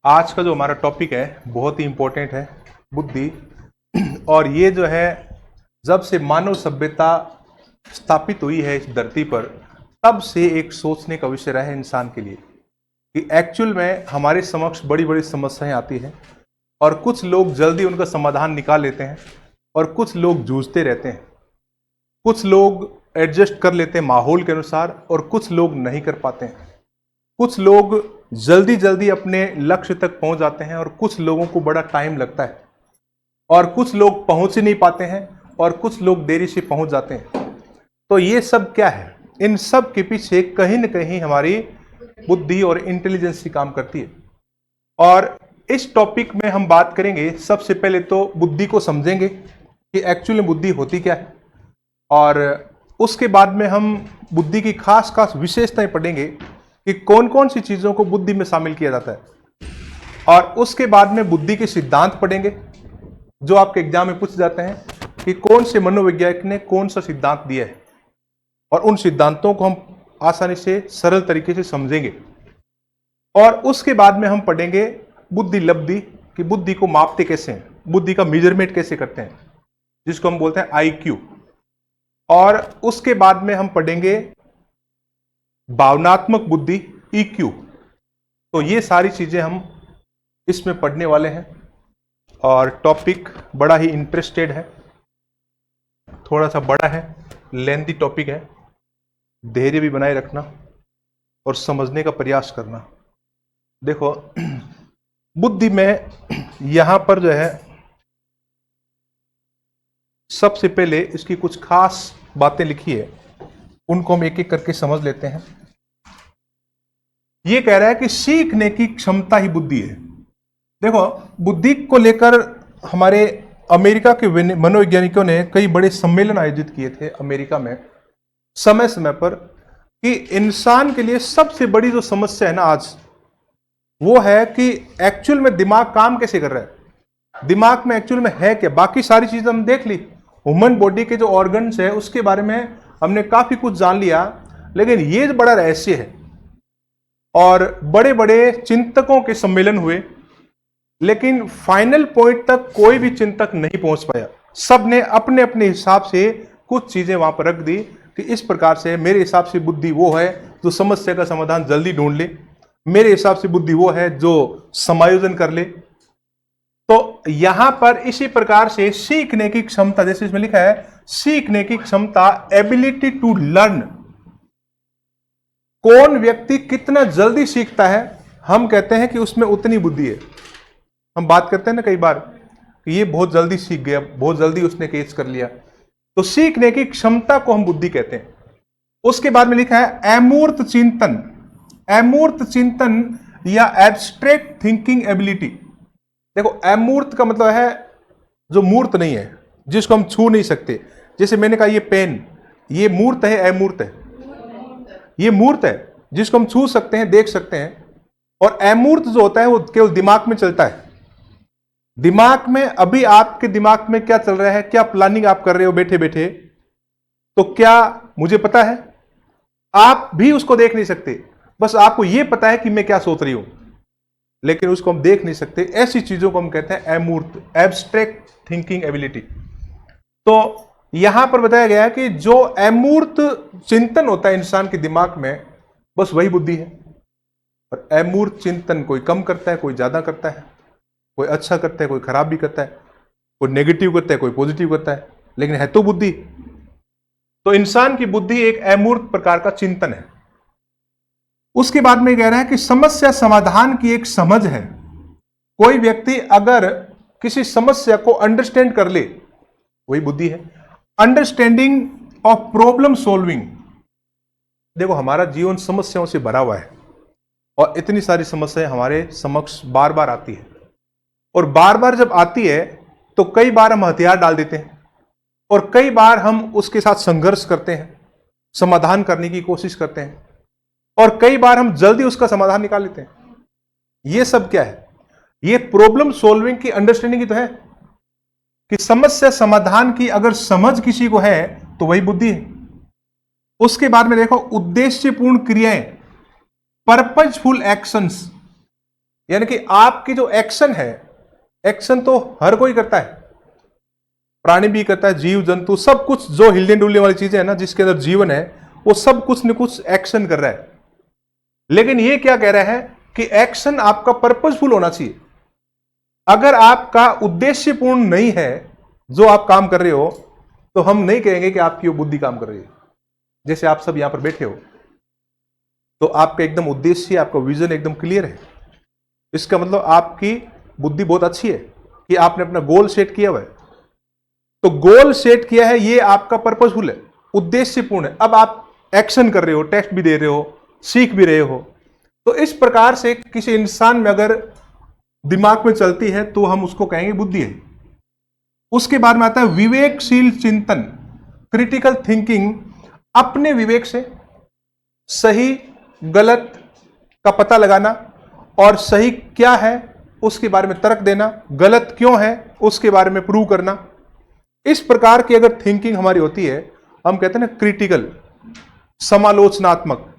आज का जो हमारा टॉपिक है बहुत ही इंपॉर्टेंट है, बुद्धि। और ये जो है जब से मानव सभ्यता स्थापित हुई है इस धरती पर, तब से एक सोचने का विषय रहा है इंसान के लिए कि एक्चुअल में हमारे समक्ष बड़ी बड़ी समस्याएं आती हैं और कुछ लोग जल्दी उनका समाधान निकाल लेते हैं और कुछ लोग जूझते रहते हैं। कुछ लोग एडजस्ट कर लेते हैं माहौल के अनुसार और कुछ लोग नहीं कर पाते हैं। कुछ लोग जल्दी जल्दी अपने लक्ष्य तक पहुंच जाते हैं और कुछ लोगों को बड़ा टाइम लगता है, और कुछ लोग पहुंच ही नहीं पाते हैं और कुछ लोग देरी से पहुंच जाते हैं। तो ये सब क्या है? इन सब के पीछे कहीं न कहीं हमारी बुद्धि और इंटेलिजेंस ही काम करती है। और इस टॉपिक में हम बात करेंगे, सबसे पहले तो बुद्धि को समझेंगे कि एक्चुअली बुद्धि होती क्या है, और उसके बाद में हम बुद्धि की खास खास विशेषताएं पढ़ेंगे कि कौन कौन सी चीजों को बुद्धि में शामिल किया जाता है। और उसके बाद में बुद्धि के सिद्धांत पढ़ेंगे जो आपके एग्जाम में पूछ जाते हैं कि कौन से मनोवैज्ञानिक ने कौन सा सिद्धांत दिया है, और उन सिद्धांतों को हम आसानी से सरल तरीके से समझेंगे। और उसके बाद में हम पढ़ेंगे बुद्धि लब्धि, कि बुद्धि को मापते कैसे हैं, बुद्धि का मेजरमेंट कैसे करते हैं, जिसको हम बोलते हैं IQ। और उसके बाद में हम पढ़ेंगे भावनात्मक बुद्धि EQ। तो ये सारी चीजें हम इसमें पढ़ने वाले हैं और टॉपिक बड़ा ही इंटरेस्टेड है, थोड़ा सा बड़ा है, लेंथी टॉपिक है। धैर्य भी बनाए रखना और समझने का प्रयास करना। देखो बुद्धि में यहां पर जो है सबसे पहले इसकी कुछ खास बातें लिखी है, उनको हम एक एक करके समझ लेते हैं। ये कह रहा है कि सीखने की क्षमता ही बुद्धि है। देखो बुद्धि को लेकर हमारे अमेरिका के मनोवैज्ञानिकों ने कई बड़े सम्मेलन आयोजित किए थे अमेरिका में समय समय पर, कि इंसान के लिए सबसे बड़ी जो समस्या है ना आज, वो है कि एक्चुअल में दिमाग काम कैसे कर रहा है, दिमाग में एक्चुअल में है क्या। बाकी सारी चीजें हम देख ली, ह्यूमन बॉडी के जो ऑर्गन्स है उसके बारे में हमने काफी कुछ जान लिया, लेकिन ये बड़ा रहस्य है। और बड़े बड़े चिंतकों के सम्मेलन हुए, लेकिन फाइनल पॉइंट तक कोई भी चिंतक नहीं पहुंच पाया। सब ने अपने अपने हिसाब से कुछ चीजें वहां पर रख दी कि इस प्रकार से मेरे हिसाब से बुद्धि वो है जो समस्या का समाधान जल्दी ढूंढ ले, मेरे हिसाब से बुद्धि वो है जो समायोजन कर ले। तो यहां पर इसी प्रकार से सीखने की क्षमता, जैसे इसमें लिखा है सीखने की क्षमता, एबिलिटी टू लर्न, कौन व्यक्ति कितना जल्दी सीखता है, हम कहते हैं कि उसमें उतनी बुद्धि है। हम बात करते हैं ना कई बार कि ये बहुत जल्दी सीख गया, बहुत जल्दी उसने केस कर लिया। तो सीखने की क्षमता को हम बुद्धि कहते हैं। उसके बाद में लिखा है अमूर्त चिंतन, अमूर्त चिंतन या एब्स्ट्रैक्ट थिंकिंग एबिलिटी। देखो अमूर्त का मतलब है जो मूर्त नहीं है, जिसको हम छू नहीं सकते। जैसे मैंने कहा ये पेन, ये मूर्त है अमूर्त है? ये मूर्त है जिसको हम छू सकते हैं, देख सकते हैं। और अमूर्त जो होता है वो केवल दिमाग में चलता है। दिमाग में अभी आपके दिमाग में क्या चल रहा है, क्या प्लानिंग आप कर रहे हो बैठे बैठे, तो क्या मुझे पता है? आप भी उसको देख नहीं सकते, बस आपको यह पता है कि मैं क्या सोच रही हूं, लेकिन उसको हम देख नहीं सकते। ऐसी चीजों को हम कहते हैं अमूर्त, एब्स्ट्रैक्ट थिंकिंग एबिलिटी। तो यहां पर बताया गया है कि जो अमूर्त चिंतन होता है इंसान के दिमाग में, बस वही बुद्धि है। और अमूर्त चिंतन कोई कम करता है, कोई ज्यादा करता है, कोई अच्छा करता है, कोई खराब भी करता है, कोई नेगेटिव करता है, कोई पॉजिटिव करता है, लेकिन है तो बुद्धि। तो इंसान की बुद्धि एक अमूर्त प्रकार का चिंतन है। उसके बाद में कह रहा है कि समस्या समाधान की एक समझ है। कोई व्यक्ति अगर किसी समस्या को अंडरस्टैंड कर ले, वही बुद्धि है। Understanding of problem solving. देखो हमारा जीवन समस्याओं से भरा हुआ है और इतनी सारी समस्याएं हमारे समक्ष बार बार आती है, और बार बार जब आती है तो कई बार हम हथियार डाल देते हैं और कई बार हम उसके साथ संघर्ष करते हैं, समाधान करने की कोशिश करते हैं, और कई बार हम जल्दी उसका समाधान निकाल लेते हैं। ये सब क्या है? ये प्रॉब्लम सॉल्विंग की अंडरस्टैंडिंग ही तो है, कि समस्या समाधान की अगर समझ किसी को है तो वही बुद्धि है। उसके बाद में देखो उद्देश्यपूर्ण क्रियाएं, पर्पजफुल एक्शंस, यानी कि आपकी जो एक्शन है, एक्शन तो हर कोई करता है, प्राणी भी करता है, जीव जंतु सब कुछ जो हिलने डुलने वाली चीजें है ना, जिसके अंदर जीवन है, वो सब कुछ न कुछ एक्शन कर रहा है। लेकिन ये क्या कह रहा है कि एक्शन आपका पर्पसफुल होना चाहिए। अगर आपका उद्देश्यपूर्ण नहीं है जो आप काम कर रहे हो, तो हम नहीं कहेंगे कि आपकी वो बुद्धि काम कर रही है। जैसे आप सब यहां पर बैठे हो, तो आपका एकदम उद्देश्य, आपका विजन एकदम क्लियर है, इसका मतलब आपकी बुद्धि बहुत अच्छी है कि आपने अपना गोल सेट किया हुआ है। तो गोल सेट किया है, ये आपका पर्पसफुल है, उद्देश्यपूर्ण है। अब आप एक्शन कर रहे हो, टेस्ट भी दे रहे हो, सीख भी रहे हो। तो इस प्रकार से किसी इंसान में अगर दिमाग में चलती है तो हम उसको कहेंगे बुद्धि है। उसके बाद में आता है विवेकशील चिंतन, क्रिटिकल थिंकिंग, अपने विवेक से सही गलत का पता लगाना और सही क्या है उसके बारे में तर्क देना, गलत क्यों है उसके बारे में प्रूव करना। इस प्रकार की अगर थिंकिंग हमारी होती है, हम कहते हैं ना क्रिटिकल, समालोचनात्मक,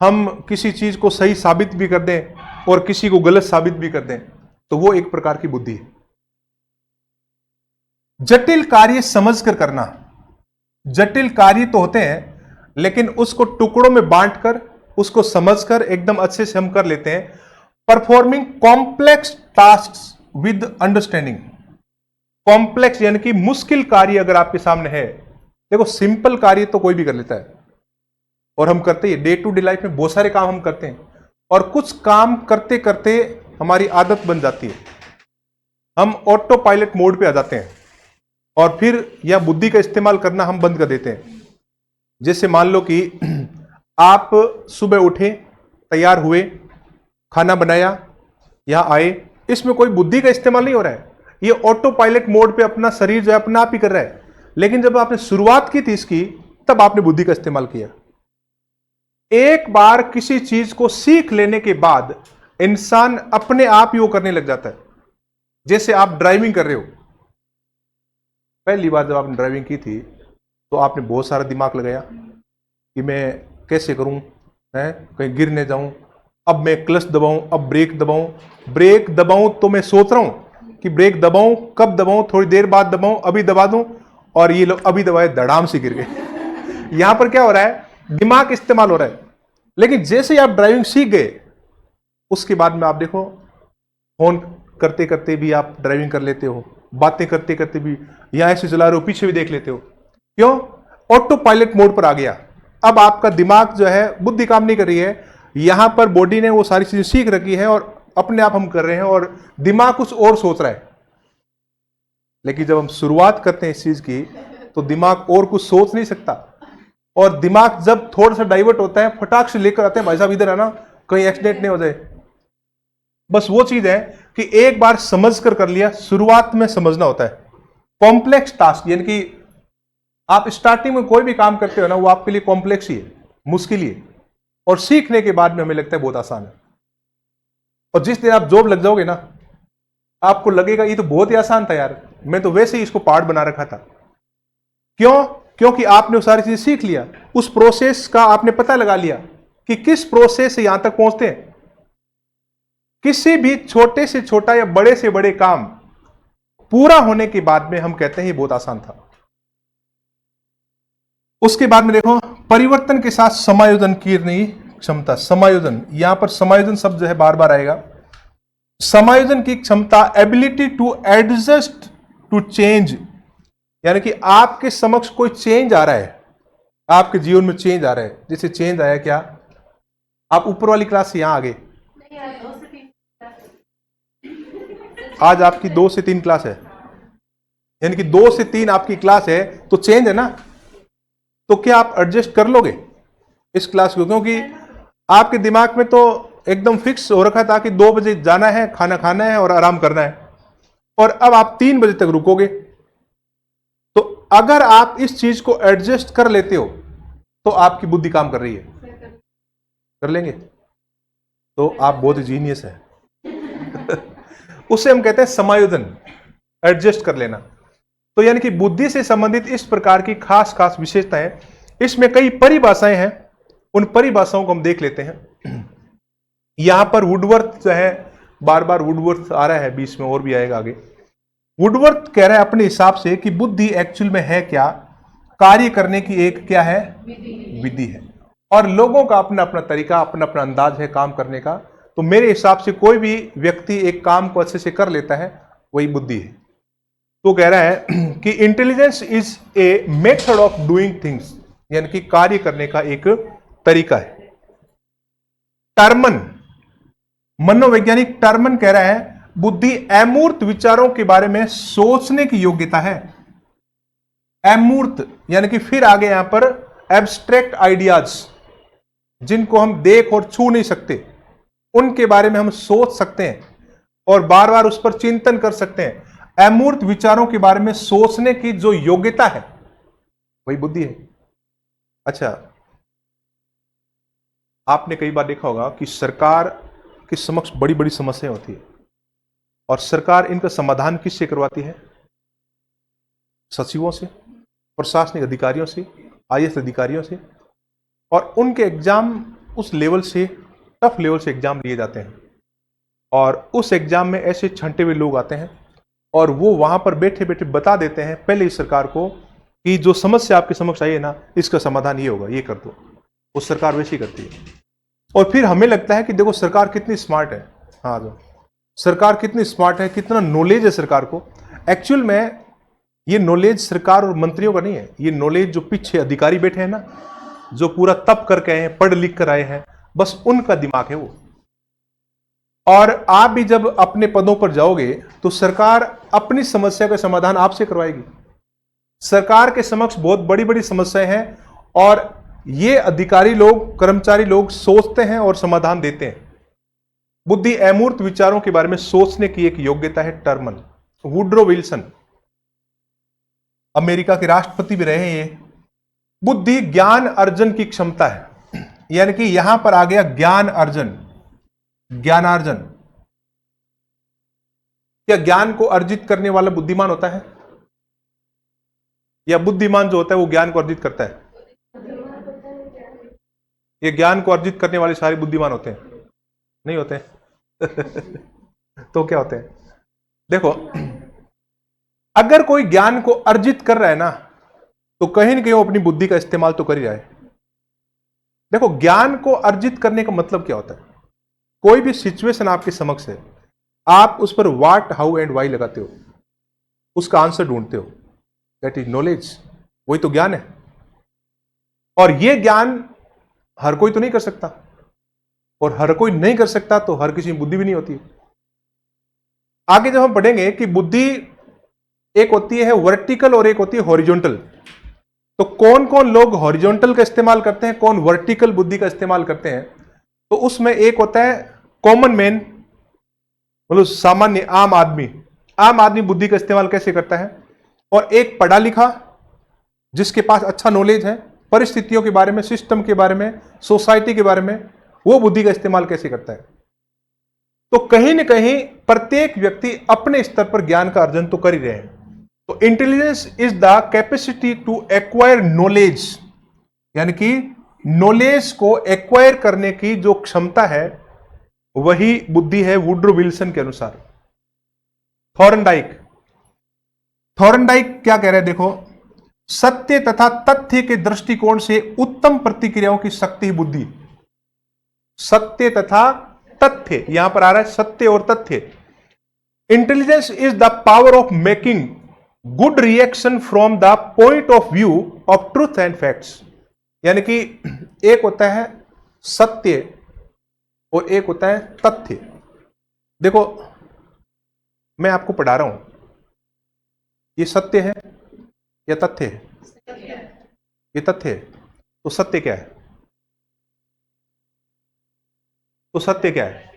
हम किसी चीज को सही साबित भी कर दें और किसी को गलत साबित भी कर दें, तो वो एक प्रकार की बुद्धि है। जटिल कार्य समझकर करना, जटिल कार्य तो होते हैं लेकिन उसको टुकड़ों में बांटकर उसको समझकर एकदम अच्छे से हम कर लेते हैं। Performing complex task with understanding, complex यानी कि मुश्किल कार्य अगर आपके सामने है, देखो सिंपल कार्य तो कोई भी कर लेता है और हम करते ही, डे टू डे लाइफ में बहुत सारे काम हम करते हैं और कुछ काम करते करते हमारी आदत बन जाती है, हम ऑटो पायलट मोड पे आ जाते हैं और फिर यह बुद्धि का इस्तेमाल करना हम बंद कर देते हैं। जैसे मान लो कि आप सुबह उठे, तैयार हुए, खाना बनाया, यहां आए, इसमें कोई बुद्धि का इस्तेमाल नहीं हो रहा है, ये ऑटो पायलट मोड पे अपना शरीर जो है अपना आप ही कर रहा है। लेकिन जब आपने शुरुआत की थी इसकी, तब आपने बुद्धि का इस्तेमाल किया। एक बार किसी चीज को सीख लेने के बाद इंसान अपने आप ही वो करने लग जाता है। जैसे आप ड्राइविंग कर रहे हो, पहली बार जब आपने ड्राइविंग की थी तो आपने बहुत सारा दिमाग लगाया कि मैं कैसे करूं, है कहीं गिर न जाऊं, अब मैं क्लच दबाऊं, अब ब्रेक दबाऊं, ब्रेक दबाऊं तो मैं सोच रहा हूं कि ब्रेक दबाऊं, कब दबाऊं, थोड़ी देर बाद दबाऊं, अभी दबा दूं, और ये लोग अभी दबाए धड़ाम से गिर गए। यहां पर क्या हो रहा है, दिमाग इस्तेमाल हो रहा है। लेकिन जैसे ही आप ड्राइविंग सीख गए, उसके बाद में आप देखो फोन करते करते भी आप ड्राइविंग कर लेते हो, बातें करते करते भी यहां ऐसे चला रहे हो, पीछे भी देख लेते हो। क्यों? ऑटो पायलट मोड पर आ गया। अब आपका दिमाग जो है, बुद्धि काम नहीं कर रही है, यहां पर बॉडी ने वो सारी चीजें सीख रखी है और अपने आप हम कर रहे हैं और दिमाग कुछ और सोच रहा है। लेकिन जब हम शुरुआत करते हैं इस चीज की, तो दिमाग और कुछ सोच नहीं सकता, और दिमाग जब थोड़ा सा डाइवर्ट होता है, फटाक से लेकर आते हैं, भाई साहब इधर आना, कहीं एक्सीडेंट नहीं हो जाए। बस वो चीज है कि एक बार समझ कर लिया, शुरुआत में समझना होता है। कॉम्प्लेक्स टास्क यानी कि आप स्टार्टिंग में कोई भी काम करते हो ना, वो आपके लिए कॉम्प्लेक्स ही है, मुश्किल ही है, और सीखने के बाद में हमें लगता है बहुत आसान है। और जिस दिन आप जॉब लग जाओगे ना, आपको लगेगा ये तो बहुत ही आसान था यार, मैं तो वैसे ही इसको पार्ट बना रखा था। क्यों? क्योंकि आपने वो सारी चीजें सीख लिया, उस प्रोसेस का आपने पता लगा लिया कि किस प्रोसेस से यहां तक पहुंचते हैं। किसी भी छोटे से छोटा या बड़े से बड़े काम पूरा होने के बाद में हम कहते हैं ये बहुत आसान था। उसके बाद में देखो, परिवर्तन के साथ समायोजन करने की क्षमता। समायोजन, यहां पर समायोजन शब्द जो है बार बार आएगा। समायोजन की क्षमता, ability to adjust to change, यानी कि आपके समक्ष कोई चेंज आ रहा है, आपके जीवन में चेंज आ रहा है। जैसे चेंज आया क्या, आप ऊपर वाली क्लास से यहां आ गए, आज आपकी 2 से 3 क्लास है, यानी कि 2 से 3 आपकी क्लास है, तो चेंज है ना। तो क्या आप एडजस्ट कर लोगे इस क्लास को? क्योंकि आपके दिमाग में तो एकदम फिक्स हो रखा था कि 2 बजे जाना है, खाना खाना है और आराम करना है, और अब आप 3 बजे तक रुकोगे। तो अगर आप इस चीज को एडजस्ट कर लेते हो तो आपकी बुद्धि काम कर रही है, कर लेंगे तो आप बहुत जीनियस है। उसे हम कहते हैं समायोजन, एडजस्ट कर लेना। तो यानी कि बुद्धि से संबंधित इस प्रकार की खास खास विशेषताएं। इसमें कई परिभाषाएं हैं, उन परिभाषाओं को हम देख लेते हैं। यहां पर वुडवर्थ जो है, बार बार वुडवर्थ आ रहा है बीच में, और भी आएगा आगे। वुडवर्थ कह रहा है अपने हिसाब से कि बुद्धि एक्चुअल में है क्या, कार्य करने की एक क्या है, विधि है, और लोगों का अपना अपना तरीका, अपना अपना अंदाज है काम करने का। तो मेरे हिसाब से कोई भी व्यक्ति एक काम को अच्छे से कर लेता है, वही बुद्धि है। तो कह रहा है कि intelligence is a method of doing things, यानी कि कार्य करने का एक तरीका है। टर्मन, मनोवैज्ञानिक टर्मन कह रहा है बुद्धि अमूर्त विचारों के बारे में सोचने की योग्यता है। अमूर्त यानी कि फिर आगे यहां पर एब्स्ट्रैक्ट आइडियाज, जिनको हम देख और छू नहीं सकते, उनके बारे में हम सोच सकते हैं और बार बार उस पर चिंतन कर सकते हैं। अमूर्त विचारों के बारे में सोचने की जो योग्यता है, वही बुद्धि है। अच्छा, आपने कई बार देखा होगा कि सरकार के समक्ष बड़ी बड़ी समस्याएं होती है, और सरकार इनका समाधान किससे करवाती है? सचिवों से, प्रशासनिक अधिकारियों से, आईएएस अधिकारियों से, और उनके एग्जाम उस लेवल से, टफ लेवल से एग्जाम लिए जाते हैं, और उस एग्जाम में ऐसे छंटे हुए लोग आते हैं और वो वहां पर बैठे बैठे बता देते हैं पहले ही सरकार को कि जो समस्या आपके समक्ष आई है ना, इसका समाधान ये होगा, ये कर दो। वो सरकार वैसे ही करती है, और फिर हमें लगता है कि देखो सरकार कितनी स्मार्ट है। हाँ, जो सरकार कितनी स्मार्ट है, कितना नॉलेज है सरकार को। एक्चुअल में ये नॉलेज सरकार और मंत्रियों का नहीं है, ये नॉलेज जो पीछे अधिकारी बैठे हैं ना, जो पूरा तप करके आए हैं, पढ़ लिख कर आए हैं, बस उनका दिमाग है वो। और आप भी जब अपने पदों पर जाओगे तो सरकार अपनी समस्या का समाधान आपसे करवाएगी। सरकार के समक्ष बहुत बड़ी बड़ी समस्याएं हैं, और ये अधिकारी लोग, कर्मचारी लोग सोचते हैं और समाधान देते हैं। बुद्धि अमूर्त विचारों के बारे में सोचने की एक योग्यता है। टर्मन, वुड्रो विल्सन, अमेरिका के राष्ट्रपति भी रहे हैं ये। बुद्धि ज्ञान अर्जन की क्षमता है, यानी कि यहां पर आ गया ज्ञान अर्जन, ज्ञानार्जन। क्या ज्ञान को अर्जित करने वाला बुद्धिमान होता है, या बुद्धिमान जो होता है वो ज्ञान को अर्जित करता है? ये ज्ञान को अर्जित करने वाले सारे बुद्धिमान होते हैं? नहीं होते तो क्या होते हैं? देखो, अगर कोई ज्ञान को अर्जित कर रहा है ना, तो कहीं ना कहीं वो अपनी बुद्धि का इस्तेमाल तो कर ही रहा है। देखो, ज्ञान को अर्जित करने का मतलब क्या होता है? कोई भी सिचुएशन आपके समक्ष है, आप उस पर व्हाट, हाउ एंड वाई लगाते हो, उसका आंसर ढूंढते हो, दैट इज नॉलेज, वही तो ज्ञान है। और यह ज्ञान हर कोई तो नहीं कर सकता, और हर कोई नहीं कर सकता तो हर किसी में बुद्धि भी नहीं होती। आगे जब हम पढ़ेंगे कि बुद्धि एक होती है वर्टिकल और एक होती है हॉरिजॉन्टल, तो कौन कौन लोग हॉरिजॉन्टल का इस्तेमाल करते हैं, कौन वर्टिकल बुद्धि का इस्तेमाल करते हैं, तो उसमें एक होता है कॉमन मैन, मतलब सामान्य आम आदमी। आम आदमी बुद्धि का इस्तेमाल कैसे करता है? और एक पढ़ा लिखा, जिसके पास अच्छा नॉलेज है परिस्थितियों के बारे में, सिस्टम के बारे में, सोसाइटी के बारे में, वो बुद्धि का इस्तेमाल कैसे करता है। तो कहीं ना कहीं प्रत्येक व्यक्ति अपने स्तर पर ज्ञान का अर्जन तो कर ही रहे हैं। तो intelligence is the capacity to acquire knowledge, यानी कि नॉलेज को एक्वायर करने की जो क्षमता है, वही बुद्धि है वुड्रो विल्सन के अनुसार। थॉर्नडाइक क्या कह रहे हैं? देखो, सत्य तथा तथ्य के दृष्टिकोण से उत्तम प्रतिक्रियाओं की शक्ति ही बुद्धि। सत्य तथा तथ्य, यहां पर आ रहा है सत्य और तथ्य। Intelligence is the power of making good reaction from the point of view of truth and facts, यानी कि एक होता है सत्य और एक होता है तथ्य। देखो, मैं आपको पढ़ा रहा हूं, ये सत्य है या तथ्य है? ये तथ्य है। तो सत्य क्या है? तो सत्य क्या है?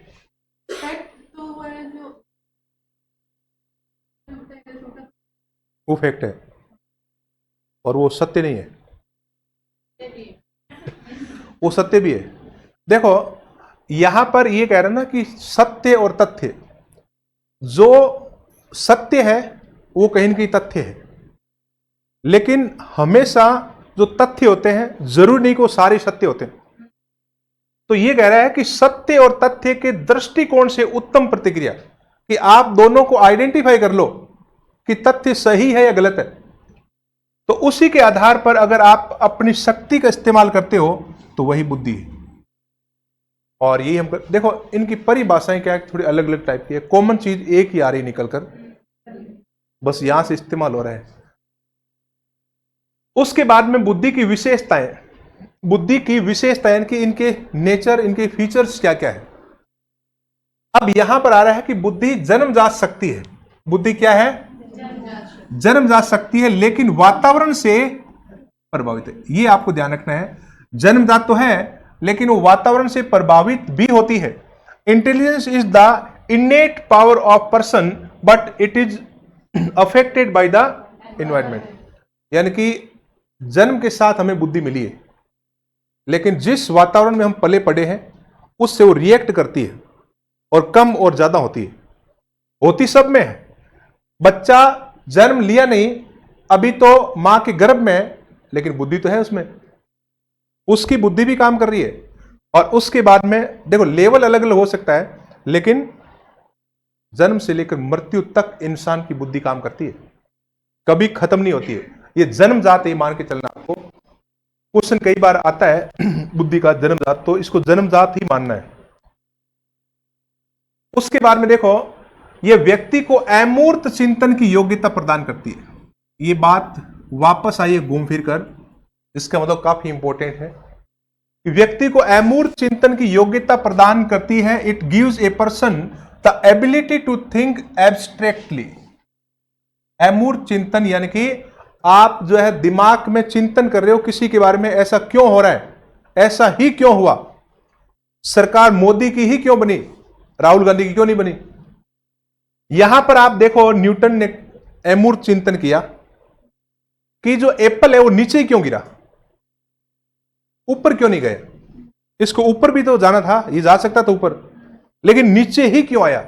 वो फैक्ट है, और वो सत्य नहीं है। वो सत्य भी है। देखो, यहां पर ये कह रहे हैं ना कि सत्य और तथ्य, जो सत्य है वो कहीं ना कहीं तथ्य है, लेकिन हमेशा जो तथ्य होते हैं जरूर नहीं कि वो सारे सत्य होते हैं। तो ये कह रहा है कि सत्य और तथ्य के दृष्टिकोण से उत्तम प्रतिक्रिया, कि आप दोनों को आइडेंटिफाई कर लो कि तथ्य सही है या गलत है। तो उसी के आधार पर अगर आप अपनी शक्ति का इस्तेमाल करते हो तो वही बुद्धि है। और यही हम देखो, इनकी परिभाषाएं क्या है, थोड़ी अलग अलग टाइप की है, कॉमन चीज एक ही आ रही निकल कर, बस यहां से इस्तेमाल हो रहा है। उसके बाद में बुद्धि की विशेषताएं, बुद्धि की विशेषताएं कि इनके नेचर, इनके फीचर्स क्या क्या है। अब यहां पर आ रहा है कि बुद्धि जन्मजात शक्ति है। बुद्धि क्या है? जन्मजात शक्ति है, लेकिन वातावरण से प्रभावित है। ये आपको ध्यान रखना है, जन्मजात तो है लेकिन वो वातावरण से प्रभावित भी होती है। Intelligence is the इनेट power of person but it is affected by the environment. यानी कि जन्म के साथ हमें बुद्धि मिली है, लेकिन जिस वातावरण में हम पले पड़े हैं उससे वो रिएक्ट करती है, और कम और ज्यादा होती है। होती सब में है। बच्चा जन्म लिया नहीं, अभी तो मां के गर्भ में है, लेकिन बुद्धि तो है उसमें, उसकी बुद्धि भी काम कर रही है। और उसके बाद में देखो, लेवल अलग अलग हो सकता है, लेकिन जन्म से लेकर मृत्यु तक इंसान की बुद्धि काम करती है, कभी खत्म नहीं होती है। ये जन्मजात है, मान के चलना। आपको क्वेश्चन कई बार आता है बुद्धि का जन्मजात, तो इसको जन्मजात ही मानना है। उसके बाद में देखो, ये व्यक्ति को अमूर्त चिंतन की योग्यता प्रदान करती है। ये बात वापस आई है घूम फिर कर, इसका मतलब काफी इंपॉर्टेंट है कि व्यक्ति को अमूर्त चिंतन की योग्यता प्रदान करती है। It gives a person the ability to think abstractly. अमूर्त चिंतन यानी कि आप जो है दिमाग में चिंतन कर रहे हो किसी के बारे में, ऐसा क्यों हो रहा है, ऐसा ही क्यों हुआ, सरकार मोदी की ही क्यों बनी, राहुल गांधी की क्यों नहीं बनी। यहां पर आप देखो, न्यूटन ने अमूर्त चिंतन किया कि जो एप्पल है वो नीचे ही क्यों गिरा, ऊपर क्यों नहीं गए। इसको ऊपर भी तो जाना था, ये जा सकता था ऊपर, लेकिन नीचे ही क्यों आया।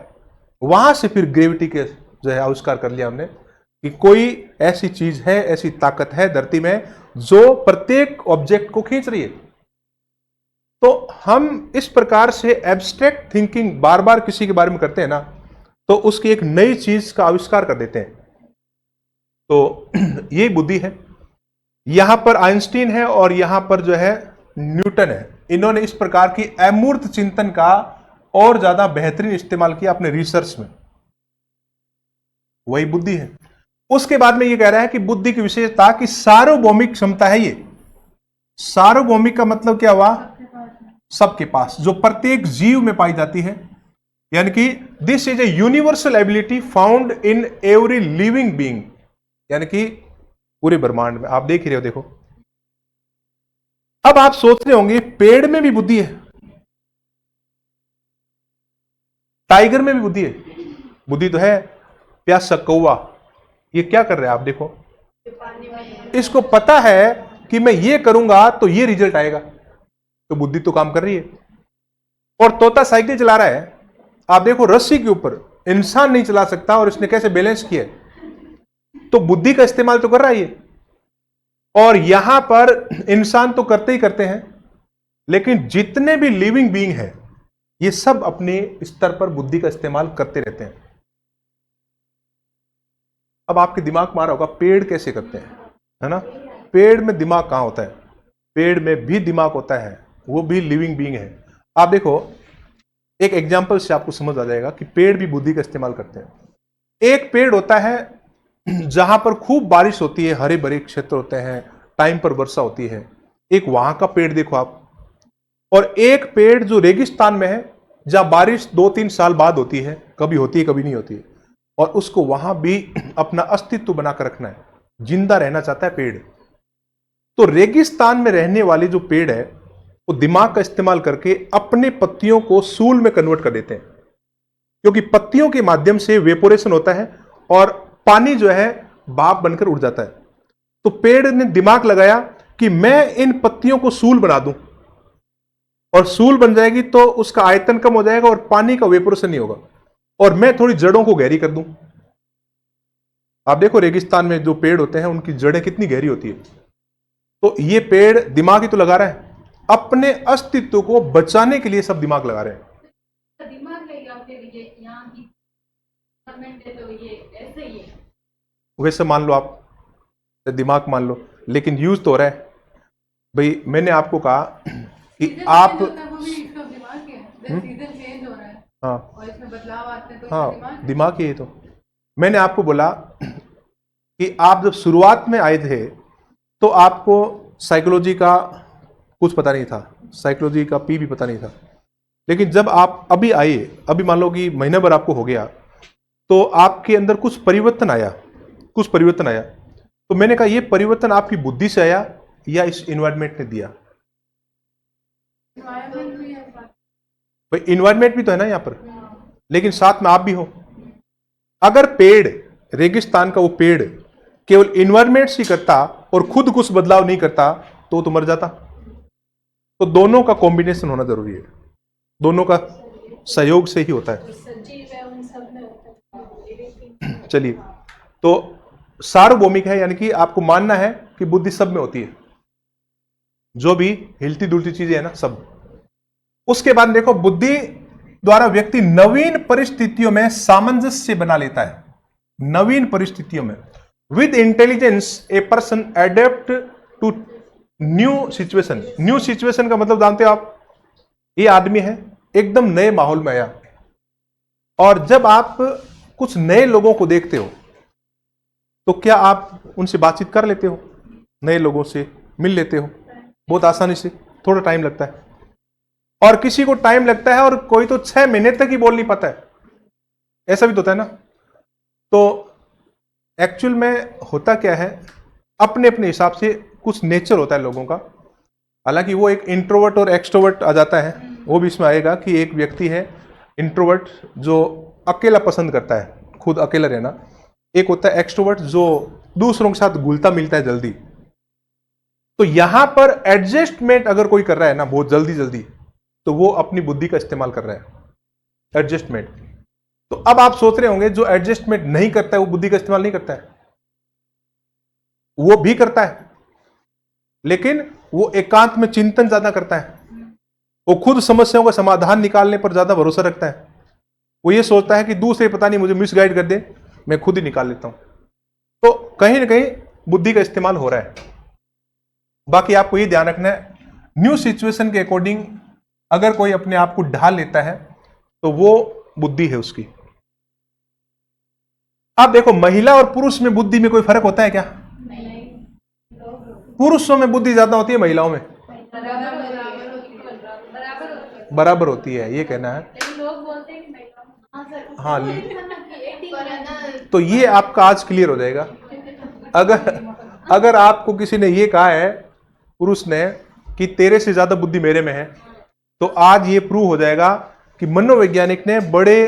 वहां से फिर ग्रेविटी के जो है आविष्कार कर लिया हमने कि कोई ऐसी चीज है, ऐसी ताकत है धरती में जो प्रत्येक ऑब्जेक्ट को खींच रही है। तो हम इस प्रकार से एब्स्ट्रैक्ट थिंकिंग बार बार किसी के बारे में करते हैं ना, तो उसकी एक नई चीज का आविष्कार कर देते हैं। तो ये बुद्धि है। यहां पर आइंस्टीन है और यहां पर जो है न्यूटन है। इन्होंने इस प्रकार की अमूर्त चिंतन का और ज्यादा बेहतरीन इस्तेमाल किया अपने रिसर्च में, वही बुद्धि है। उसके बाद में ये कह रहा है कि बुद्धि की विशेषता कि सार्वभौमिक क्षमता है। ये सार्वभौमिक का मतलब क्या हुआ, सबके पास, जो प्रत्येक जीव में पाई जाती है। यानी कि this is a universal ability found in every living being, यानी कि पूरे ब्रह्मांड में। आप देख ही रहे हो, देखो। अब आप सोच रहे होंगे पेड़ में भी बुद्धि है, टाइगर में भी बुद्धि है। बुद्धि तो है। प्यासा कौवा ये क्या कर रहा है, आप देखो, इसको पता है कि मैं ये करूंगा तो ये रिजल्ट आएगा, तो बुद्धि तो काम कर रही है। और तोता साइकिल चला रहा है, आप देखो, रस्सी के ऊपर, इंसान नहीं चला सकता, और इसने कैसे बैलेंस किया, तो बुद्धि का इस्तेमाल तो कर रहा है ये। और यहां पर इंसान तो करते ही करते हैं, लेकिन जितने भी लिविंग बीइंग है ये सब अपने स्तर पर बुद्धि का इस्तेमाल करते रहते हैं। अब आपके दिमाग में आ रहा होगा पेड़ कैसे करते हैं, है ना। पेड़ में दिमाग कहां होता है, पेड़ में भी दिमाग होता है, वो भी लिविंग बीइंग है। आप देखो, एक एग्जांपल से आपको समझ आ जाएगा कि पेड़ भी बुद्धि का इस्तेमाल करते हैं। एक पेड़ होता है जहां पर खूब बारिश होती है, हरे भरे क्षेत्र होते हैं, टाइम पर वर्षा होती है, एक वहां का पेड़ देखो आप। और एक पेड़ जो रेगिस्तान में है, जहां बारिश 2-3 साल बाद होती है, कभी होती है कभी नहीं होती है, और उसको वहां भी अपना अस्तित्व बनाकर रखना है, जिंदा रहना चाहता है पेड़। तो रेगिस्तान में रहने वाली जो पेड़ है वो दिमाग का इस्तेमाल करके अपने पत्तियों को सूल में कन्वर्ट कर देते हैं, क्योंकि पत्तियों के माध्यम से वेपोरेशन होता है और पानी जो है भाप बनकर उड़ जाता है। तो पेड़ ने दिमाग लगाया कि मैं इन पत्तियों को सूल बना दूं, और सूल बन जाएगी तो उसका आयतन कम हो जाएगा और पानी का वेपोरेशन नहीं होगा, और मैं थोड़ी जड़ों को गहरी कर दूं। आप देखो, रेगिस्तान में जो पेड़ होते हैं उनकी जड़ें कितनी गहरी होती है। तो ये पेड़ दिमाग ही तो लगा रहा है, अपने अस्तित्व को बचाने के लिए सब दिमाग लगा रहे हैं। दिमाग लगेगा फिर ये यहाँ की गवर्नमेंट है तो ये ऐसे ही है। वैसे मान लो, आप दिमाग मान लो, लेकिन यूज तो हो रहा है भाई। मैंने आपको कहा कि आप हाँ और इसमें बदलाव आते हैं तो हाँ दिमाग ही है। तो मैंने आपको बोला कि आप जब शुरुआत में आए थे तो आपको साइकोलॉजी का कुछ पता नहीं था, साइकोलॉजी का पी भी पता नहीं था। लेकिन जब आप अभी आए, अभी मान लो कि महीने भर आपको हो गया, तो आपके अंदर कुछ परिवर्तन आया, कुछ परिवर्तन आया। तो मैंने कहा ये परिवर्तन आपकी बुद्धि से आया या इस इन्वायरमेंट ने दिया? भाई इन्वायरमेंट भी तो है ना यहाँ पर, लेकिन साथ में आप भी हो। अगर पेड़, रेगिस्तान का वो पेड़ केवल इन्वायरमेंट से करता और खुद कुछ बदलाव नहीं करता तो मर जाता। तो दोनों का कॉम्बिनेशन होना जरूरी है, दोनों का सहयोग से ही होता है। चलिए, तो सार्वभौमिक है, यानी कि आपको मानना है कि बुद्धि सब में होती है, जो भी हिलती डुलती चीजें है ना, सब। उसके बाद देखो, बुद्धि द्वारा व्यक्ति नवीन परिस्थितियों में सामंजस्य बना लेता है। नवीन परिस्थितियों में with intelligence a person adapt to new situation. New situation का मतलब जानते हो आप? ये आदमी है एकदम नए माहौल में आया, और जब आप कुछ नए लोगों को देखते हो तो क्या आप उनसे बातचीत कर लेते हो? नए लोगों से मिल लेते हो बहुत आसानी से? थोड़ा टाइम लगता है, और किसी को टाइम लगता है और कोई तो 6 महीने तक ही बोल नहीं पाता है। ऐसा भी तो होता है ना। तो एक्चुअल में होता क्या है, अपने अपने हिसाब से कुछ नेचर होता है लोगों का। हालांकि वो एक इंट्रोवर्ट और एक्सट्रोवर्ट आ जाता है, वो भी इसमें आएगा कि एक व्यक्ति है इंट्रोवर्ट जो अकेला पसंद करता है, खुद अकेला रहना। एक होता है एक्सट्रोवर्ट जो दूसरों के साथ घुलता मिलता है जल्दी। तो यहां पर एडजस्टमेंट अगर कोई कर रहा है ना बहुत जल्दी जल्दी, तो वो अपनी बुद्धि का इस्तेमाल कर रहा है, एडजस्टमेंट। तो अब आप सोच रहे होंगे जो एडजस्टमेंट नहीं करता है वो बुद्धि का इस्तेमाल नहीं करता है? वो भी करता है, लेकिन वो एकांत में चिंतन ज्यादा करता है। वो खुद समस्याओं का समाधान निकालने पर ज्यादा भरोसा रखता है। वो ये सोचता है कि दूसरे पता नहीं मुझे मिसगाइड कर दे, मैं खुद ही निकाल लेता हूं। तो कहीं ना कहीं बुद्धि का इस्तेमाल हो रहा है। बाकी आपको ये ध्यान रखना है, न्यू सिचुएशन के अकॉर्डिंग अगर कोई अपने आप को ढाल लेता है तो वो बुद्धि है उसकी। आप देखो, महिला और पुरुष में बुद्धि में कोई फर्क होता है क्या? पुरुषों में बुद्धि ज्यादा होती है, महिलाओं में बराबर होती है, ये कहना है। हाँ, तो ये आपका आज क्लियर हो जाएगा। अगर आपको किसी ने ये कहा है, पुरुष ने, कि तेरे से ज्यादा बुद्धि मेरे में है, तो आज ये प्रूव हो जाएगा कि मनोवैज्ञानिक ने बड़े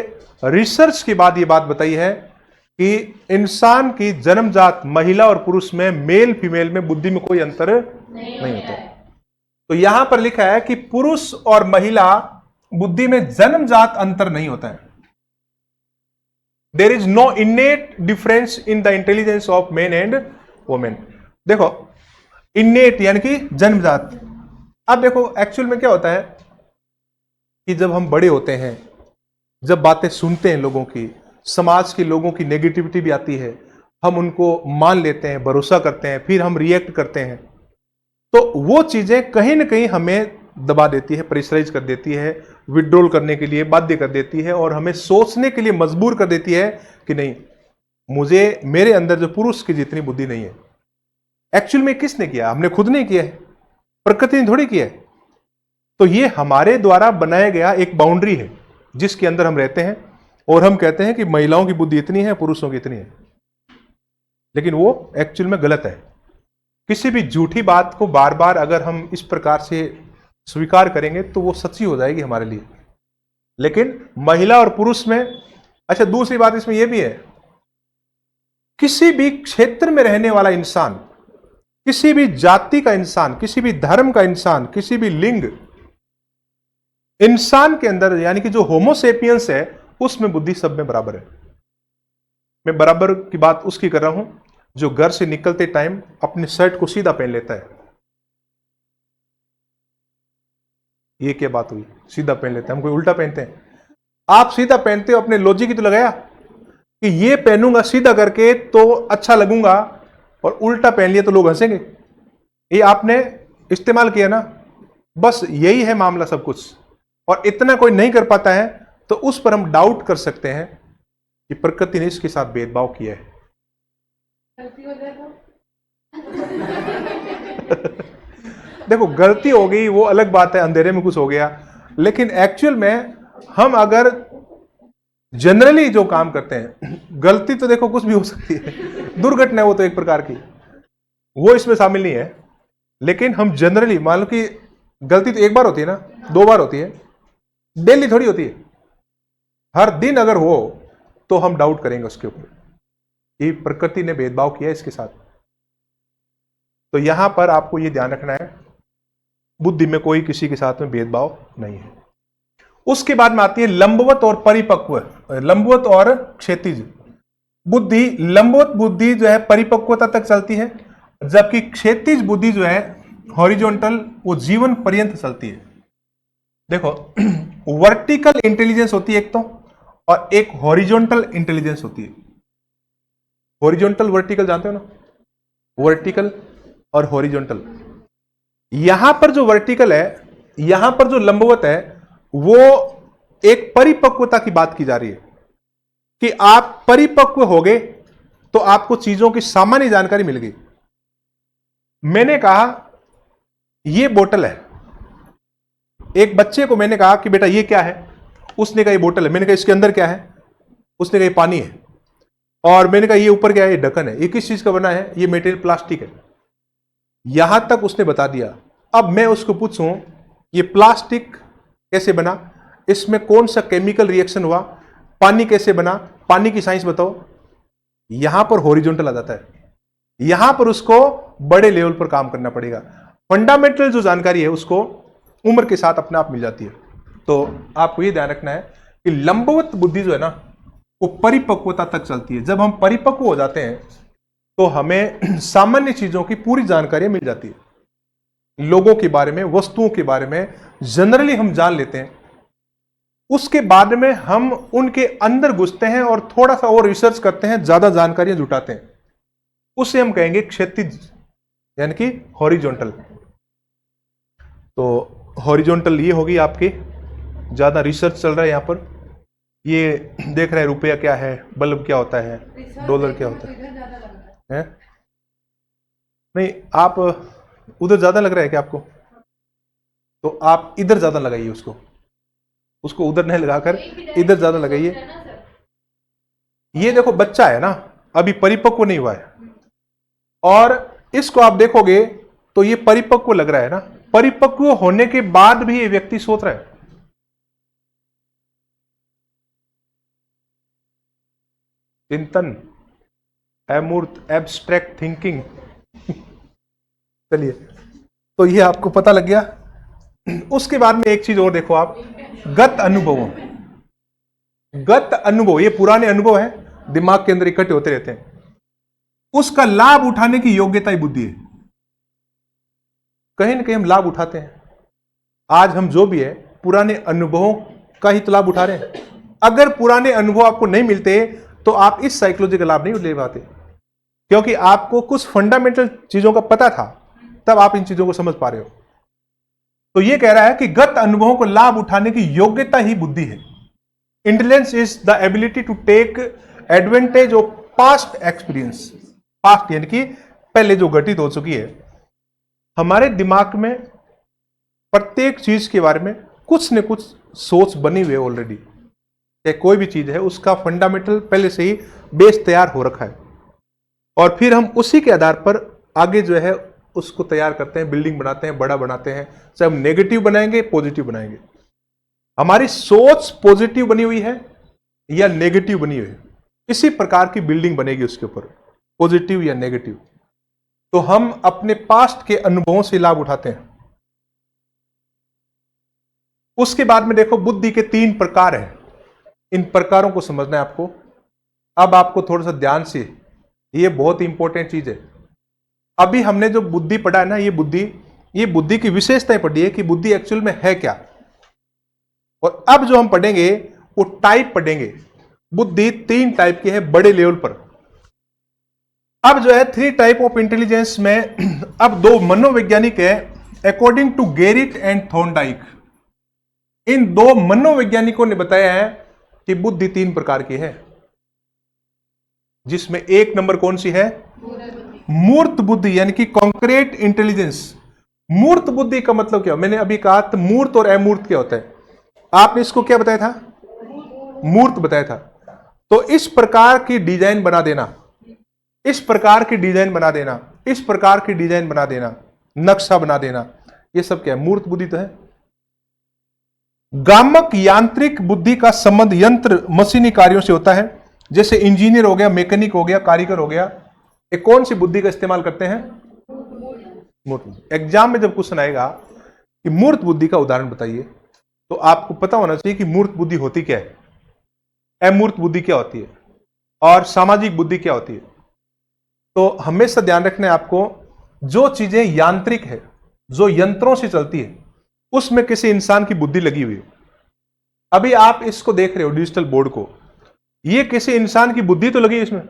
रिसर्च के बाद ये बात बताई है कि इंसान की जन्मजात महिला और पुरुष में, मेल फीमेल में बुद्धि में कोई अंतर नहीं होता। तो यहां पर लिखा है कि पुरुष और महिला बुद्धि में जन्मजात अंतर नहीं होता है। There is no innate difference in the intelligence of men and women. देखो, इनेट यानी कि जन्मजात। अब देखो एक्चुअल में क्या होता है कि जब हम बड़े होते हैं, जब बातें सुनते हैं लोगों की, समाज के लोगों की नेगेटिविटी भी आती है, हम उनको मान लेते हैं, भरोसा करते हैं, फिर हम रिएक्ट करते हैं। तो वो चीजें कहीं ना कहीं हमें दबा देती है, प्रेशराइज कर देती है, विड्रॉल करने के लिए बाध्य कर देती है, और हमें सोचने के लिए मजबूर कर देती है कि नहीं, मुझे, मेरे अंदर जो पुरुष की जितनी बुद्धि नहीं है। एक्चुअल में किसने किया? हमने खुद नहीं किया है, प्रकृति ने थोड़ी किया है। तो ये हमारे द्वारा बनाया गया एक बाउंड्री है जिसके अंदर हम रहते हैं, और हम कहते हैं कि महिलाओं की बुद्धि इतनी है, पुरुषों की इतनी है। लेकिन वो एक्चुअल में गलत है। किसी भी झूठी बात को बार बार अगर हम इस प्रकार से स्वीकार करेंगे तो वो सच्ची हो जाएगी हमारे लिए। लेकिन महिला और पुरुष में, अच्छा दूसरी बात इसमें यह भी है, किसी भी क्षेत्र में रहने वाला इंसान, किसी भी जाति का इंसान, किसी भी धर्म का इंसान, किसी भी लिंग, इंसान के अंदर यानी कि जो होमोसेपियंस है उसमें बुद्धि सब में बराबर है। मैं बराबर की बात उसकी कर रहा हूं जो घर से निकलते टाइम अपने शर्ट को सीधा पहन लेता है। ये क्या बात हुई, सीधा पहन लेते हैं, हम कोई उल्टा पहनते हैं? आप सीधा पहनते हो, अपने लॉजिक ही तो लगाया कि ये पहनूंगा सीधा करके तो अच्छा लगूंगा, और उल्टा पहन लिया तो लोग हंसेंगे। ये आपने इस्तेमाल किया ना, बस यही है मामला सब कुछ। और इतना कोई नहीं कर पाता है तो उस पर हम डाउट कर सकते हैं कि प्रकृति ने इसके साथ भेदभाव किया है। गलती हो जाए तो देखो, गलती हो गई वो अलग बात है, अंधेरे में कुछ हो गया, लेकिन एक्चुअल में हम अगर जनरली जो काम करते हैं, गलती तो देखो कुछ भी हो सकती है, दुर्घटना है वो तो एक प्रकार की, वो इसमें शामिल नहीं है। लेकिन हम जनरली मान लो कि गलती तो एक बार होती है ना, 2 बार होती है, डेली थोड़ी होती है। हर दिन अगर हो तो हम डाउट करेंगे उसके ऊपर कि प्रकृति ने भेदभाव किया इसके साथ। तो यहां पर आपको यह ध्यान रखना है, बुद्धि में कोई किसी के साथ में भेदभाव नहीं है। उसके बाद में आती है लंबवत और परिपक्व, लंबवत और क्षैतिज बुद्धि। लंबवत बुद्धि जो है परिपक्वता तक चलती है, जबकि क्षैतिज बुद्धि जो है हॉरिजॉन्टल, वो जीवन पर्यंत चलती है। देखो, वर्टिकल इंटेलिजेंस होती है एक तो, और एक हॉरिजॉन्टल इंटेलिजेंस होती है। हॉरिजॉन्टल वर्टिकल जानते हो ना, वर्टिकल और हॉरिजॉन्टल। यहां पर जो वर्टिकल है, यहां पर जो लंबवत है, वो एक परिपक्वता की बात की जा रही है कि आप परिपक्व हो गए तो आपको चीजों की सामान्य जानकारी मिल गई। मैंने कहा ये बोतल है, एक बच्चे को मैंने कहा कि बेटा ये क्या है, उसने कहा ये बोतल है। मैंने कहा इसके अंदर क्या है, उसने कहा ये पानी है। और मैंने कहा ये ऊपर क्या है, ये ढक्कन है। ये किस चीज का बना है, ये मटेरियल प्लास्टिक है। यहां तक उसने बता दिया। अब मैं उसको पूछूं ये प्लास्टिक कैसे बना, इसमें कौन सा केमिकल रिएक्शन हुआ, पानी कैसे बना, पानी की साइंस बताओ, यहां पर हॉरिजॉन्टल आ जाता है। यहां पर उसको बड़े लेवल पर काम करना पड़ेगा। फंडामेंटल जो जानकारी है उसको उम्र के साथ अपने आप मिल जाती है। तो आपको यह ध्यान रखना है कि लंबवत बुद्धि जो है ना, वो परिपक्वता तक चलती है। जब हम परिपक्व हो जाते हैं तो हमें सामान्य चीजों की पूरी जानकारी मिल जाती है। लोगों के बारे में, वस्तुओं के बारे में जनरली हम जान लेते हैं। उसके बाद में हम उनके अंदर घुसते हैं और थोड़ा सा और रिसर्च करते हैं, ज्यादा जानकारियां जुटाते हैं, उसे हम कहेंगे क्षैतिज, यानी कि हॉरिजॉन्टल। तो हॉरिजॉन्टल ये होगी आपकी, ज्यादा रिसर्च चल रहा है यहां पर। ये देख रहे हैं रुपया क्या है, बल्ब क्या होता है, डॉलर क्या होता है? नहीं, आप उधर ज्यादा लग रहा है क्या आपको? तो आप इधर ज्यादा लगाइए उसको, उसको उधर नहीं लगाकर इधर ज्यादा लगाइए। ये देखो बच्चा है ना, अभी परिपक्व नहीं हुआ है, और इसको आप देखोगे तो ये परिपक्व लग रहा है ना। परिपक्व होने के बाद भी ये व्यक्ति सोच रहा है। चिंतन, अमूर्त, एब्स्ट्रैक्ट थिंकिंग। चलिए, तो ये आपको पता लग गया। उसके बाद में एक चीज और देखो आप, गत अनुभवों। गत अनुभव, ये पुराने अनुभव है, दिमाग के अंदर इकट्ठे होते रहते हैं, उसका लाभ उठाने की योग्यता ही बुद्धि है। कहीं ना कहीं हम लाभ उठाते हैं। आज हम जो भी है पुराने अनुभवों का ही तो लाभ उठा रहे हैं। अगर पुराने अनुभव आपको नहीं मिलते तो आप इस साइकोलॉजी का लाभ नहीं ले पाते, क्योंकि आपको कुछ फंडामेंटल चीजों का पता था, तब आप इन चीजों को समझ पा रहे हो। तो ये कह रहा है कि गत अनुभवों को लाभ उठाने की योग्यता ही बुद्धि है। Intelligence is the ability to take advantage of past experience. Past यानी कि पहले जो घटित हो चुकी है। हमारे दिमाग में प्रत्येक चीज के बारे में कुछ न कुछ सोच बनी हुई है ऑलरेडी। चाहे कोई भी चीज है, उसका फंडामेंटल पहले से ही बेस तैयार हो रखा है, और फिर हम उसी के आधार पर आगे जो है उसको तैयार करते हैं, बिल्डिंग बनाते हैं, बड़ा बनाते हैं। चाहे हम नेगेटिव बनाएंगे, पॉजिटिव बनाएंगे। हमारी सोच पॉजिटिव बनी हुई है या नेगेटिव बनी हुई है, इसी प्रकार की बिल्डिंग बनेगी उसके ऊपर, पॉजिटिव या नेगेटिव। तो हम अपने पास्ट के अनुभवों से लाभ उठाते हैं। उसके बाद में देखो, बुद्धि के 3 प्रकार हैं। इन प्रकारों को समझना है आपको। अब आपको थोड़ा सा ध्यान से, ये बहुत इंपॉर्टेंट चीज है। अभी हमने जो बुद्धि पढ़ा है ना, ये बुद्धि की विशेषताएं पढ़ी है कि बुद्धि एक्चुअल में है क्या। और अब जो हम पढ़ेंगे वो टाइप पढ़ेंगे। बुद्धि 3 टाइप की है बड़े लेवल पर। अब जो है 3 टाइप ऑफ इंटेलिजेंस में अब 2 मनोवैज्ञानिक है अकॉर्डिंग टू गेरिट एंड थॉर्नडाइक। इन 2 मनोवैज्ञानिकों ने बताया है कि बुद्धि 3 प्रकार की है, जिसमें 1 नंबर कौन सी है? मूर्त बुद्धि, यानी कि कॉन्क्रीट इंटेलिजेंस। मूर्त बुद्धि का मतलब क्या? मैंने अभी कहा था मूर्त और अमूर्त क्या होता है, आपने इसको क्या बताया था? मूर्त बताया था। तो इस प्रकार की डिजाइन बना देना, इस प्रकार की डिजाइन बना देना, इस प्रकार की डिजाइन बना देना, नक्शा बना देना, ये सब क्या है? मूर्त बुद्धि तो है। गामक यांत्रिक बुद्धि का संबंध यंत्र मशीनी कार्यों से होता है, जैसे इंजीनियर हो गया, मैकेनिक हो गया, कारीगर हो गया। ये कौन सी बुद्धि का इस्तेमाल करते हैं? मूर्त। एग्जाम में जब क्वेश्चन आएगा कि मूर्त बुद्धि का उदाहरण बताइए, तो आपको पता होना चाहिए कि मूर्त बुद्धि होती क्या है, अमूर्त बुद्धि क्या होती है, और सामाजिक बुद्धि क्या होती है। तो हमेशा ध्यान रखना है आपको, जो चीजें यांत्रिक है, जो यंत्रों से चलती है, उसमें किसी इंसान की बुद्धि लगी हुई है। अभी आप इसको देख रहे हो डिजिटल बोर्ड को, ये किसी इंसान की बुद्धि तो लगी है इसमें,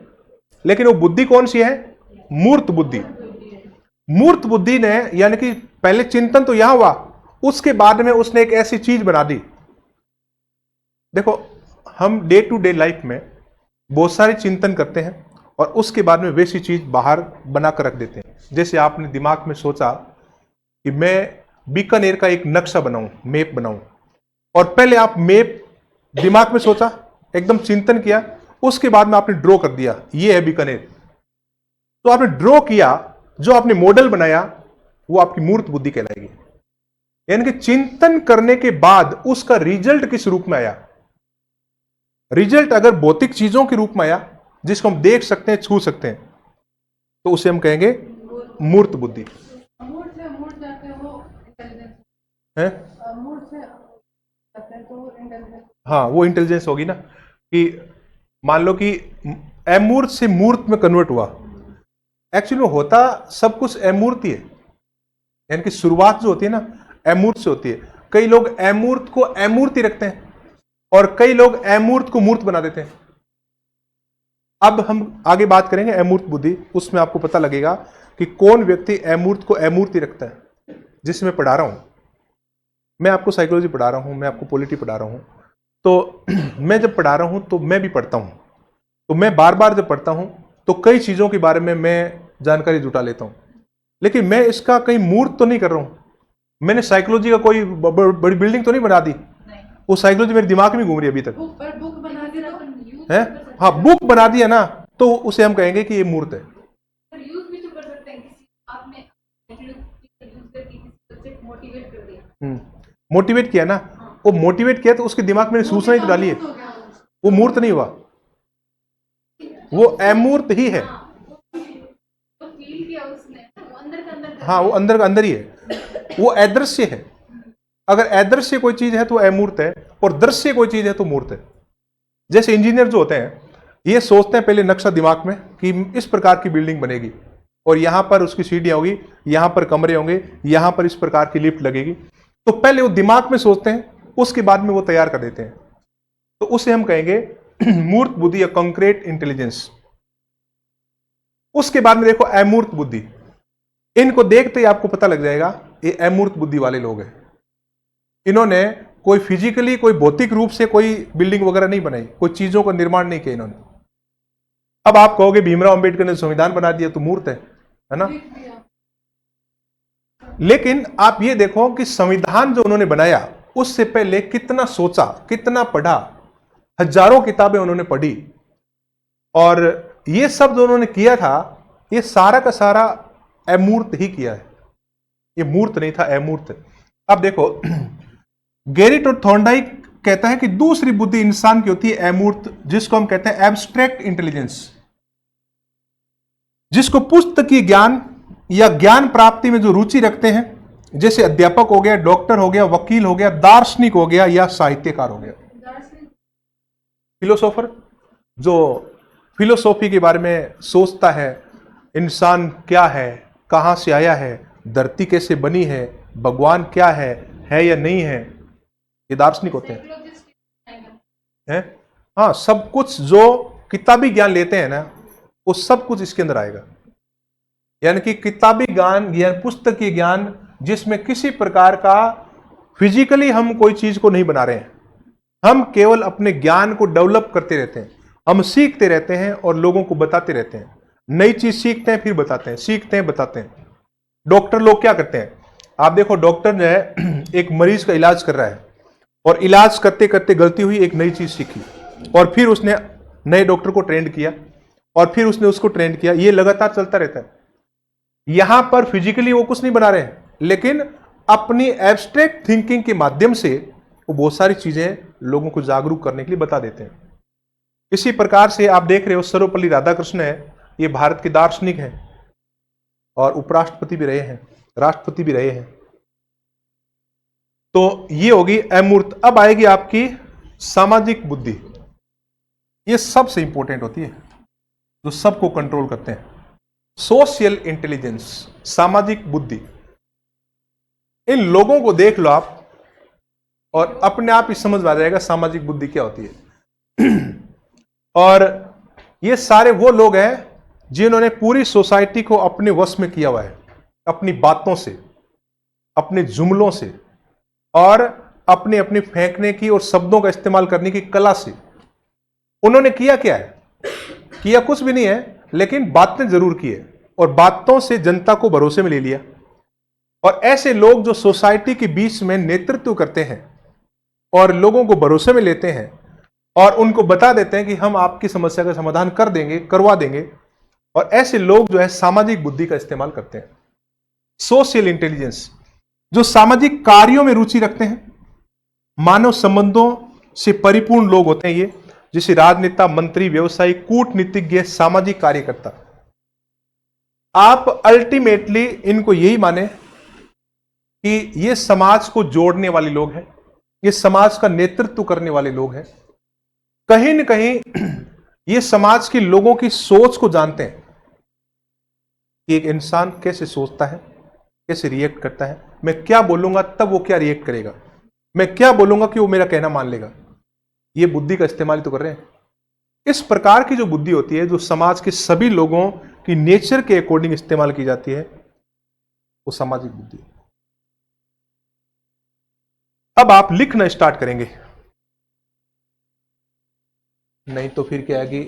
लेकिन वो बुद्धि कौन सी है? मूर्त बुद्धि। मूर्त बुद्धि ने, यानी कि पहले चिंतन तो यहां हुआ, उसके बाद में उसने एक ऐसी चीज बना दी। देखो, हम डे टू डे लाइफ में बहुत सारे चिंतन करते हैं और उसके बाद में वैसी चीज बाहर बनाकर रख देते हैं। जैसे आपने दिमाग में सोचा कि मैं बीकानेर का एक नक्शा बनाऊं, मैप बनाऊं, और पहले आप मैप दिमाग में सोचा, एकदम चिंतन किया, उसके बाद में आपने ड्रॉ कर दिया ये है बीकानेर। तो आपने ड्रॉ किया, जो आपने मॉडल बनाया वो आपकी मूर्त बुद्धि कहलाएगी। यानी कि चिंतन करने के बाद उसका रिजल्ट किस रूप में आया? रिजल्ट अगर भौतिक चीजों के रूप में आया, जिसको हम देख सकते हैं, छू सकते हैं, तो उसे हम कहेंगे मूर्त बुद्धि है। हाँ, वो इंटेलिजेंस होगी ना, कि मान लो कि अमूर्त से मूर्त में कन्वर्ट हुआ। एक्चुअली में होता सब कुछ अमूर्त ही है, यानी कि शुरुआत जो होती है ना अमूर्त से होती है। कई लोग अमूर्त को अमूर्त ही रखते हैं और कई लोग अमूर्त को मूर्त बना देते हैं। अब हम आगे बात करेंगे अमूर्त बुद्धि, उसमें आपको पता लगेगा कि कौन व्यक्ति अमूर्त को अमूर्त ही रखता है। जिसे मैं पढ़ा रहा हूं, मैं आपको साइकोलॉजी पढ़ा रहा हूं, मैं आपको पॉलिटी पढ़ा रहा हूं, तो मैं जब पढ़ा रहा हूं तो मैं भी पढ़ता हूं, तो मैं बार बार जब पढ़ता हूं तो कई चीजों के बारे में मैं जानकारी जुटा लेता हूं, लेकिन मैं इसका कहीं मूर्त तो नहीं कर रहा हूं। मैंने साइकोलॉजी का कोई बड़ी बिल्डिंग तो नहीं बना दी, वो साइकोलॉजी मेरे दिमाग में घूम रही है अभी तक बुक बना दी है। हाँ, बुक बना दिया ना, तो उसे हम कहेंगे कि ये मूर्त है। यूज भी तो कर सकते हैं, किसी आपने यूज करके किसी बच्चे को मोटिवेट कर दिया। मोटिवेट किया ना, वो मोटिवेट किया तो उसके दिमाग में सूचना ही तो डाली है, वो मूर्त नहीं हुआ, वो अमूर्त ही है। फील किया उसने, वो अंदर का अंदर। हाँ, वो अंदर का अंदर ही है, वो अदृश्य है। अगर अदृश्य कोई चीज है तो अमूर्त है, और दृश्य कोई चीज है तो मूर्त है। जैसे इंजीनियर जो होते हैं, ये सोचते हैं पहले नक्शा दिमाग में कि इस प्रकार की बिल्डिंग बनेगी, और यहां पर उसकी सीढ़ियां होगी, यहां पर कमरे होंगे, यहां पर इस प्रकार की लिफ्ट लगेगी। तो पहले वो दिमाग में सोचते हैं, उसके बाद में वो तैयार कर देते हैं। तो उसे हम कहेंगे मूर्त बुद्धि या कॉन्क्रीट इंटेलिजेंस। उसके बाद में देखो अमूर्त बुद्धि, इनको देखते ही आपको पता लग जाएगा ये अमूर्त बुद्धि वाले लोग हैं। इन्होंने कोई फिजिकली, कोई भौतिक रूप से कोई बिल्डिंग वगैरह नहीं बनाई, कोई चीजों का निर्माण नहीं किया इन्होंने। अब आप कहोगे भीमराव अंबेडकर ने संविधान बना दिया तो मूर्त है ना। लेकिन आप ये देखो कि संविधान जो उन्होंने बनाया, उससे पहले कितना सोचा, कितना पढ़ा, हजारों किताबें उन्होंने पढ़ी, और ये सब जो उन्होंने किया था, ये सारा का सारा अमूर्त ही किया है। ये मूर्त नहीं था, अमूर्त। अब देखो गेरिट और थॉर्नडाइक कहता है कि दूसरी बुद्धि इंसान की होती है अमूर्त, जिसको हम कहते हैं एब्स्ट्रैक्ट इंटेलिजेंस, जिसको पुस्तकीय ज्ञान या ज्ञान प्राप्ति में जो रुचि रखते हैं, जैसे अध्यापक हो गया, डॉक्टर हो गया, वकील हो गया, दार्शनिक हो गया, या साहित्यकार हो गया। फिलोसोफर जो फिलोसॉफी के बारे में सोचता है, इंसान क्या है, कहां से आया है, धरती कैसे बनी है, भगवान क्या है या नहीं है, ये दार्शनिक होते हैं। साइकोलॉजिस्ट हैं? हाँ, सब कुछ जो किताबी ज्ञान लेते हैं ना, वो सब कुछ इसके अंदर आएगा। यानी कि किताबी ज्ञान, पुस्तकीय ज्ञान, जिसमें किसी प्रकार का फिजिकली हम कोई चीज को नहीं बना रहे हैं, हम केवल अपने ज्ञान को डेवलप करते रहते हैं, हम सीखते रहते हैं और लोगों को बताते रहते हैं। नई चीज सीखते हैं फिर बताते हैं, सीखते हैं बताते हैं। डॉक्टर लोग क्या करते हैं, आप देखो, डॉक्टर जो है एक मरीज का इलाज कर रहा है और इलाज करते करते गलती हुई, एक नई चीज सीखी और फिर उसने नए डॉक्टर को ट्रेंड किया और फिर उसने उसको ट्रेंड किया। ये लगातार चलता रहता है। यहां पर फिजिकली वो कुछ नहीं बना रहे हैं, लेकिन अपनी एब्स्ट्रैक्ट थिंकिंग के माध्यम से वो बहुत सारी चीजें लोगों को जागरूक करने के लिए बता देते हैं। इसी प्रकार से आप देख रहे हो, सर्वपल्ली राधाकृष्ण है, ये भारत के दार्शनिक हैं और उपराष्ट्रपति भी रहे हैं, राष्ट्रपति भी रहे हैं। तो ये होगी अमूर्त। अब आएगी आपकी सामाजिक बुद्धि। ये सबसे इंपॉर्टेंट होती है, जो सबको कंट्रोल करते हैं। सोशल इंटेलिजेंस, सामाजिक बुद्धि। इन लोगों को देख लो आप और अपने आप ही समझ आ जाएगा सामाजिक बुद्धि क्या होती है। और ये सारे वो लोग हैं जिन्होंने पूरी सोसाइटी को अपने वश में किया हुआ है, अपनी बातों से, अपने जुमलों से और अपने अपनी फेंकने की और शब्दों का इस्तेमाल करने की कला से। उन्होंने किया क्या है? किया कुछ भी नहीं है, लेकिन बातें जरूर की है और बातों से जनता को भरोसे में ले लिया। और ऐसे लोग जो सोसाइटी के बीच में नेतृत्व करते हैं और लोगों को भरोसे में लेते हैं और उनको बता देते हैं कि हम आपकी समस्या का समाधान कर देंगे, करवा देंगे, और ऐसे लोग जो है सामाजिक बुद्धि का इस्तेमाल करते हैं। सोशल इंटेलिजेंस, जो सामाजिक कार्यों में रुचि रखते हैं, मानव संबंधों से परिपूर्ण लोग होते हैं ये, जैसे राजनेता, मंत्री, व्यवसायी, कूटनीतिज्ञ, सामाजिक कार्यकर्ता। आप अल्टीमेटली इनको यही माने कि ये समाज को जोड़ने वाले लोग हैं, ये समाज का नेतृत्व करने वाले लोग हैं। कहीं न कहीं ये समाज के लोगों की सोच को जानते हैं कि एक इंसान कैसे सोचता है, कैसे रिएक्ट करता है। मैं क्या बोलूंगा तब वो क्या रिएक्ट करेगा, मैं क्या बोलूंगा कि वो मेरा कहना मान लेगा। ये बुद्धि का इस्तेमाल तो कर रहे हैं। इस प्रकार की जो बुद्धि होती है, जो समाज के सभी लोगों की नेचर के अकॉर्डिंग इस्तेमाल की जाती है, वो सामाजिक बुद्धि। अब आप लिखना स्टार्ट करेंगे, नहीं तो फिर क्या है कि